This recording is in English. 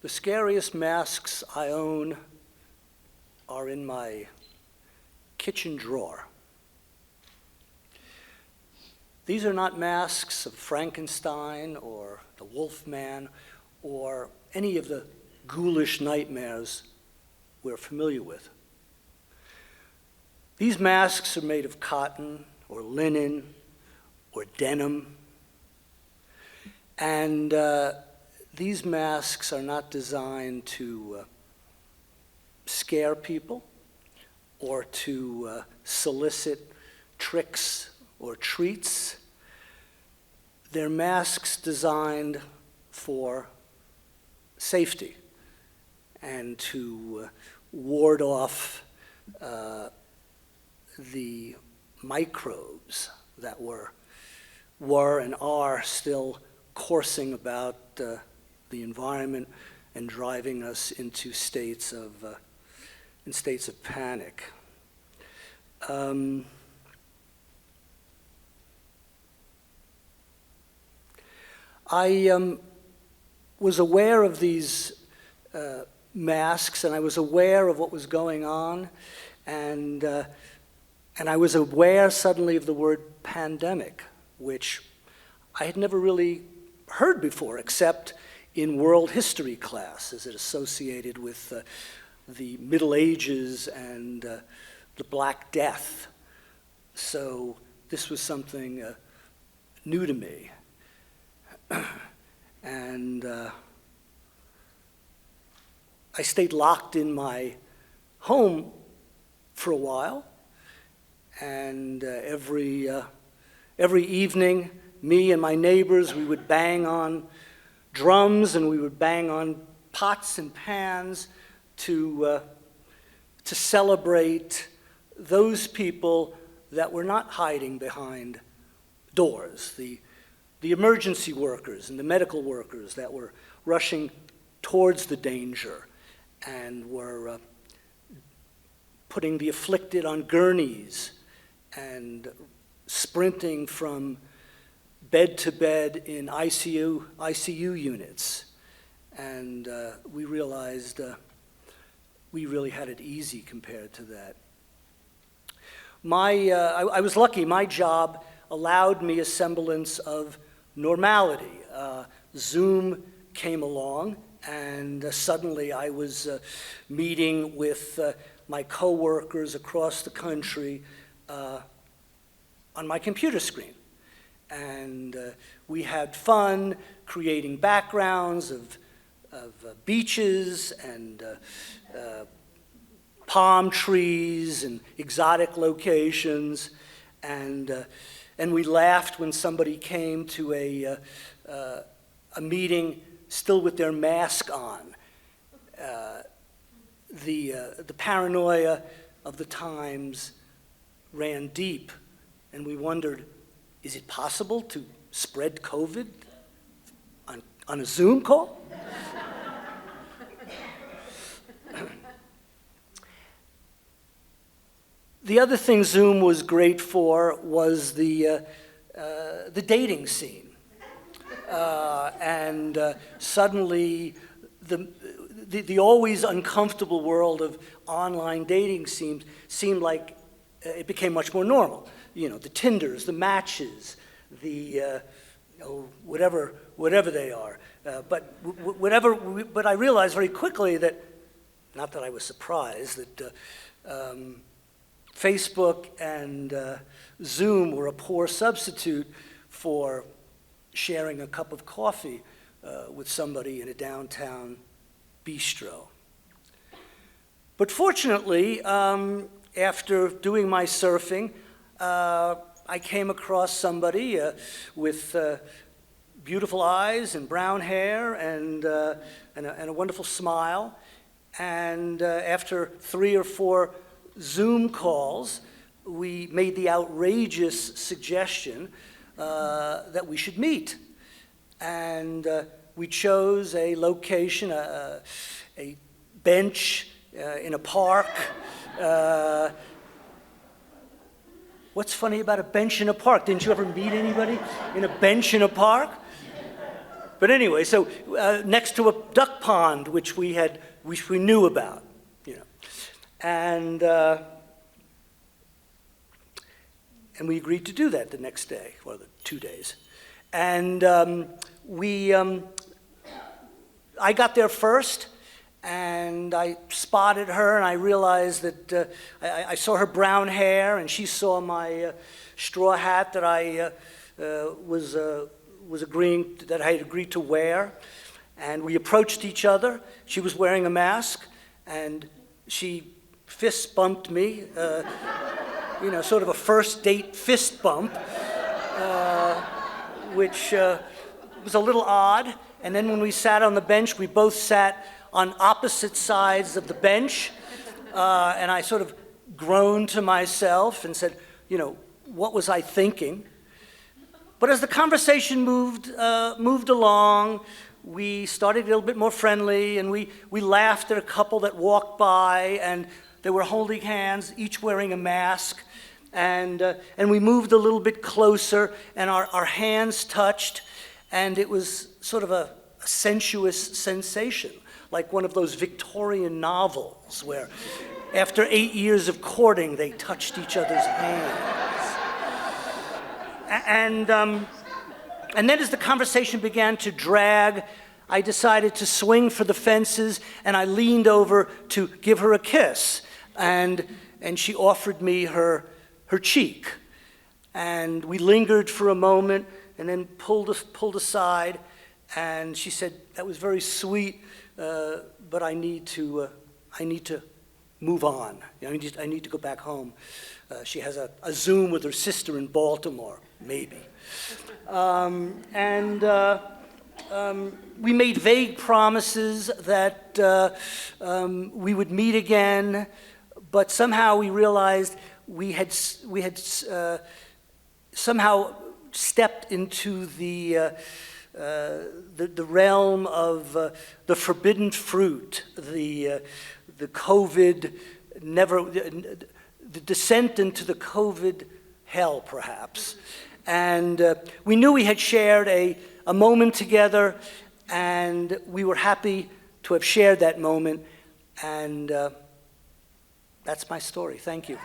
The scariest masks I own are in my kitchen drawer. These are not masks of Frankenstein or the Wolfman or any of the ghoulish nightmares we're familiar with. These masks are made of cotton or linen or denim. And these masks are not designed to scare people or to solicit tricks or treats. They're masks designed for safety and to ward off the microbes that were and are still coursing about the environment and driving us into states of panic. I was aware of these masks, and I was aware of what was going on, and I was aware suddenly of the word pandemic, which I had never really heard before, except in world history class, as it associated with the Middle Ages and the Black Death. So this was something new to me. And I stayed locked in my home for a while, and every evening, me and my neighbors, we would bang on drums and we would bang on pots and pans to celebrate those people that were not hiding behind doors, the emergency workers and the medical workers that were rushing towards the danger and were putting the afflicted on gurneys and sprinting from bed to bed in ICU units. And we realized we really had it easy compared to that. I was lucky. My job allowed me a semblance of normality. Zoom came along, and suddenly I was meeting with my coworkers across the country on my computer screen. And we had fun creating backgrounds of beaches and palm trees and exotic locations, and we laughed when somebody came to a meeting still with their mask on. The paranoia of the times ran deep, and we wondered, is it possible to spread COVID on a Zoom call? The other thing Zoom was great for was the dating scene. And suddenly, the always uncomfortable world of online dating seemed like it became much more normal. You know, the Tinders, the Matches, the whatever they are. But I realized very quickly that, not that I was surprised, that Facebook and Zoom were a poor substitute for sharing a cup of coffee with somebody in a downtown bistro. But fortunately, after doing my surfing, I came across somebody with beautiful eyes and brown hair and a wonderful smile. And after 3 or 4 Zoom calls, we made the outrageous suggestion that we should meet. And we chose a location, a bench in a park. What's funny about a bench in a park? Didn't you ever meet anybody in a bench in a park? But anyway, so next to a duck pond, which we knew about, you know, and we agreed to do that the next day, or the 2 days, and I got there first, and I spotted her, and I realized that I saw her brown hair, and she saw my straw hat that I was agreeing that I had agreed to wear, and we approached each other. She was wearing a mask, and she fist bumped me, you know, sort of a first date fist bump, which was a little odd. And then when we sat on the bench, we both sat on opposite sides of the bench, and I sort of groaned to myself and said, you know, what was I thinking? But as the conversation moved along, we started a little bit more friendly, and we laughed at a couple that walked by, and they were holding hands, each wearing a mask, and we moved a little bit closer, and our hands touched, and it was sort of a sensuous sensation, like one of those Victorian novels where after 8 years of courting, they touched each other's hands. And then as the conversation began to drag, I decided to swing for the fences, and I leaned over to give her a kiss, and she offered me her cheek. And we lingered for a moment, and then pulled aside, and she said, "That was very sweet, but I need to move on. You know, I need to go back home." She has a Zoom with her sister in Baltimore, maybe. We made vague promises that we would meet again, but somehow we realized we had somehow stepped into the realm of the forbidden fruit, the COVID the descent into the COVID hell, perhaps. And we knew we had shared a moment together, and we were happy to have shared that moment, and that's my story. Thank you.